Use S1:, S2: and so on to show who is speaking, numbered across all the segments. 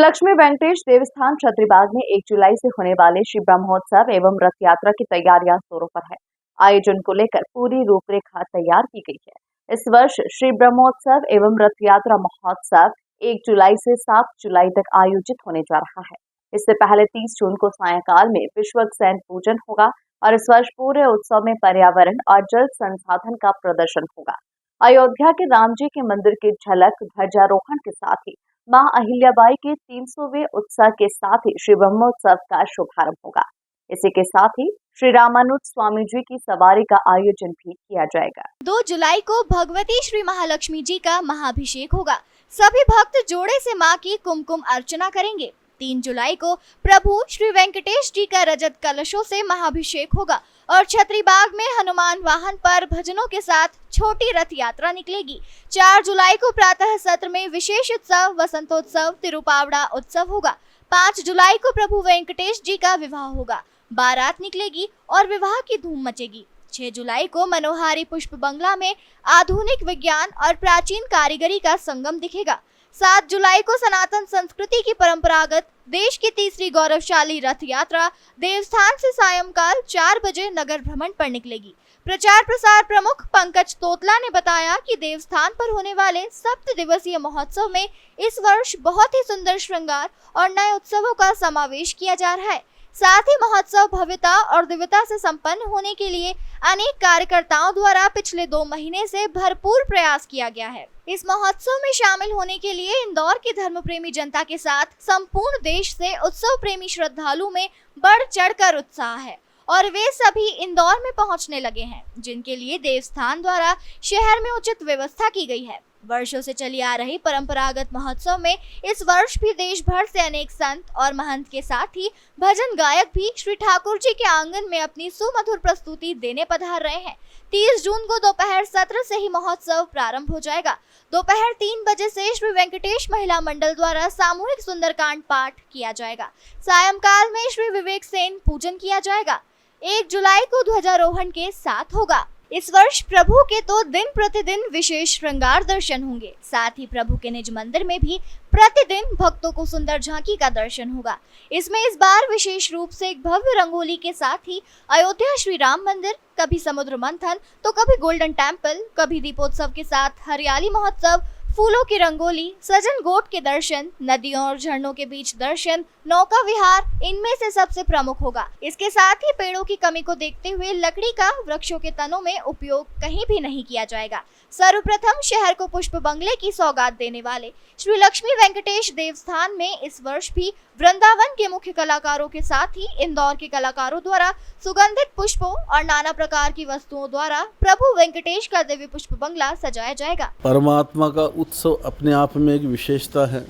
S1: लक्ष्मी वेंकटेश देवस्थान छतरीबाग में 1 जुलाई से होने वाले श्री ब्रह्मोत्सव एवं रथ यात्रा की तैयारियां जोरों पर है। आयोजन को लेकर पूरी रूपरेखा तैयार की गई है। इस वर्ष श्री ब्रह्मोत्सव एवं रथ यात्रा महोत्सव 1 जुलाई से 7 जुलाई तक आयोजित होने जा रहा है। इससे पहले 30 जून को सायंकाल में विश्वक्सेन पूजन होगा और इस वर्ष पूरे उत्सव में पर्यावरण और जल संसाधन का प्रदर्शन होगा। अयोध्या के राम जी के मंदिर की झलक ध्वजारोहण के साथ ही मां अहिल्याबाई के 300वें उत्सव के साथ ही श्री ब्रह्मोत्सव का शुभारंभ होगा। इसी के साथ ही श्री रामानुज स्वामी जी की सवारी का आयोजन भी किया जाएगा।
S2: 2 जुलाई को भगवती श्री महालक्ष्मी जी का महाभिषेक होगा। सभी भक्त जोड़े से मां की कुमकुम अर्चना करेंगे। 3 जुलाई को प्रभु श्री वेंकटेश जी का रजत कलशों से महाभिषेक होगा और छतरीबाग में हनुमान वाहन पर भजनों के साथ छोटी रथ यात्रा निकलेगी। 4 जुलाई को प्रातः सत्र में विशेष उत्सव वसंतोत्सव तिरुपावड़ा उत्सव होगा। 5 जुलाई को प्रभु वेंकटेश जी का विवाह होगा। बारात निकलेगी और विवाह की धूम मचेगी। 6 जुलाई को मनोहारी पुष्प बंगला में आधुनिक विज्ञान और प्राचीन कारीगरी का संगम दिखेगा। 7 जुलाई को सनातन संस्कृति की परंपरागत देश की तीसरी गौरवशाली रथ यात्रा देवस्थान से सायंकाल 4 बजे नगर भ्रमण पर निकलेगी। प्रचार प्रसार प्रमुख पंकज तोतला ने बताया कि देवस्थान पर होने वाले 7 दिवसीय महोत्सव में इस वर्ष बहुत ही सुंदर श्रृंगार और नए उत्सवों का समावेश किया जा रहा है। साथ ही महोत्सव भव्यता और दिव्यता से संपन्न होने के लिए अनेक कार्यकर्ताओं द्वारा पिछले 2 महीने से भरपूर प्रयास किया गया है। इस महोत्सव में शामिल होने के लिए इंदौर की धर्म प्रेमी जनता के साथ संपूर्ण देश से उत्सव प्रेमी श्रद्धालु में बढ़ चढ़कर उत्साह है और वे सभी इंदौर में पहुंचने लगे हैं, जिनके लिए देवस्थान द्वारा शहर में उचित व्यवस्था की गई है। वर्षों से चली आ रही परंपरागत महोत्सव में इस वर्ष भी देश भर से अनेक संत और महंत के साथ ही भजन गायक भी श्री ठाकुर जी के आंगन में अपनी सुमधुर प्रस्तुति देने पधार रहे हैं। 30 जून को दोपहर 17 से ही महोत्सव प्रारंभ हो जाएगा। दोपहर 3 बजे से श्री वेंकटेश महिला मंडल द्वारा सामूहिक सुंदरकांड पाठ किया जाएगा। सायंकाल में श्री विवेकसेन पूजन किया जाएगा। 1 जुलाई को ध्वजारोहण के साथ होगा। इस वर्ष प्रभु के तो दिन प्रतिदिन विशेष श्रृंगार दर्शन होंगे। साथ ही प्रभु के निज मंदिर में भी प्रतिदिन भक्तों को सुंदर झांकी का दर्शन होगा। इसमें इस बार विशेष रूप से एक भव्य रंगोली के साथ ही अयोध्या श्री राम मंदिर, कभी समुद्र मंथन तो कभी गोल्डन टेम्पल, कभी दीपोत्सव के साथ हरियाली महोत्सव, फूलों की रंगोली, सजन गोट के दर्शन, नदियों और झरनों के बीच दर्शन, नौका विहार इनमें से सबसे प्रमुख होगा। इसके साथ ही पेड़ों की कमी को देखते हुए लकड़ी का वृक्षों के तनों में उपयोग कहीं भी नहीं किया जाएगा। सर्वप्रथम शहर को पुष्प बंगले की सौगात देने वाले श्री लक्ष्मी वेंकटेश देवस्थान में इस वर्ष भी वृंदावन के मुख्य कलाकारों के साथ ही इंदौर के कलाकारों द्वारा सुगंधित पुष्पों और नाना प्रकार की वस्तुओं द्वारा प्रभु वेंकटेश का दिव्य पुष्प बंगला सजाया जाएगा।
S3: परमात्मा का उत्सव अपने आप में एक विशेषता है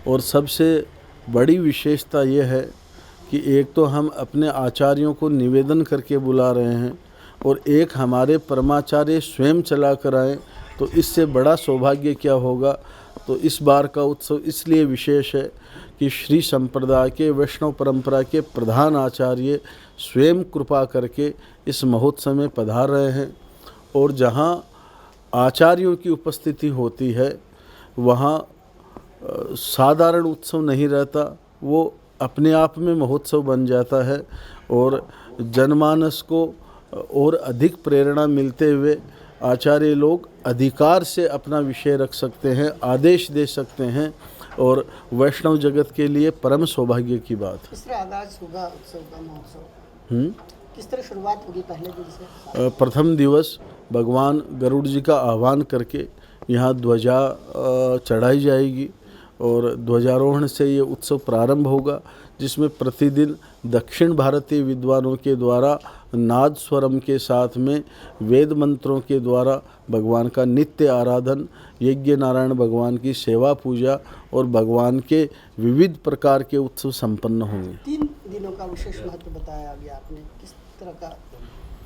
S3: और सबसे बड़ी विशेषता ये है कि एक तो हम अपने आचार्यों को निवेदन करके बुला रहे हैं और एक हमारे परमाचार्य स्वयं चला कर आए, तो इससे बड़ा सौभाग्य क्या होगा। तो इस बार का उत्सव इसलिए विशेष है कि श्री संप्रदाय के वैष्णव परंपरा के प्रधान आचार्य स्वयं कृपा करके इस महोत्सव में पधार रहे हैं और जहाँ आचार्यों की उपस्थिति होती है वहाँ साधारण उत्सव नहीं रहता, वो अपने आप में महोत्सव बन जाता है और जनमानस को और अधिक प्रेरणा मिलते हुए आचार्य लोग अधिकार से अपना विषय रख सकते हैं, आदेश दे सकते हैं और वैष्णव जगत के लिए परम सौभाग्य की बात है।
S4: किस तरह आगाज होगा उत्सव का महोत्सव? किस तरह शुरुआत होगी पहले दिन से?
S3: प्रथम दिवस भगवान गरुड़ जी का आह्वान करके यहाँ ध्वजा चढ़ाई जाएगी और ध्वजारोहण से ये उत्सव प्रारंभ होगा, जिसमें प्रतिदिन दक्षिण भारतीय विद्वानों के द्वारा नाद स्वरम के साथ में वेद मंत्रों के द्वारा भगवान का नित्य आराधन, यज्ञ नारायण भगवान की सेवा पूजा और भगवान के विविध प्रकार के उत्सव संपन्न होंगे।
S4: 3 दिनों का विशेष महत्व बताया अभी आपने, किस तरह का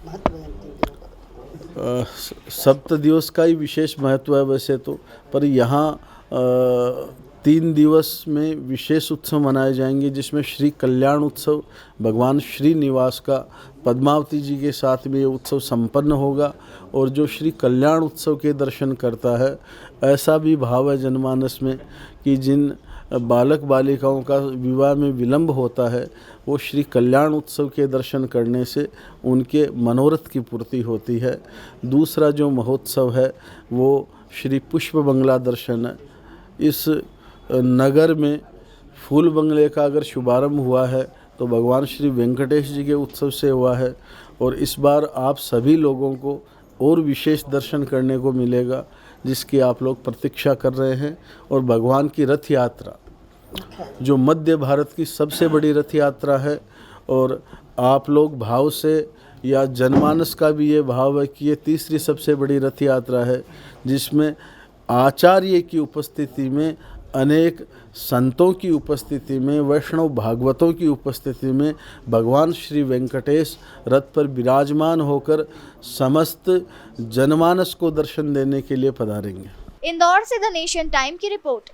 S4: महत्व है 3 दिनों का?
S3: 7 दिवस का ही विशेष महत्व है वैसे तो, पर यहाँ 3 दिवस में विशेष उत्सव मनाए जाएंगे, जिसमें श्री कल्याण उत्सव भगवान श्रीनिवास का पद्मावती जी के साथ में ये उत्सव संपन्न होगा। और जो श्री कल्याण उत्सव के दर्शन करता है, ऐसा भी भाव है जनमानस में कि जिन बालक बालिकाओं का विवाह में विलंब होता है, वो श्री कल्याण उत्सव के दर्शन करने से उनके मनोरथ की पूर्ति होती है। दूसरा जो महोत्सव है वो श्री पुष्प बंगला दर्शन है। इस नगर में फूल बंगले का अगर शुभारंभ हुआ है तो भगवान श्री वेंकटेश जी के उत्सव से हुआ है। और इस बार आप सभी लोगों को और विशेष दर्शन करने को मिलेगा, जिसकी आप लोग प्रतीक्षा कर रहे हैं। और भगवान की रथ यात्रा जो मध्य भारत की सबसे बड़ी रथ यात्रा है, और आप लोग भाव से या जनमानस का भी ये भाव है कि ये तीसरी सबसे बड़ी रथ यात्रा है, जिसमें आचार्य की उपस्थिति में, अनेक संतों की उपस्थिति में, वैष्णव भागवतों की उपस्थिति में भगवान श्री वेंकटेश रथ पर विराजमान होकर समस्त जनमानस को दर्शन देने के लिए पधारेंगे।
S2: इंदौर से द नेशन टाइम की रिपोर्ट।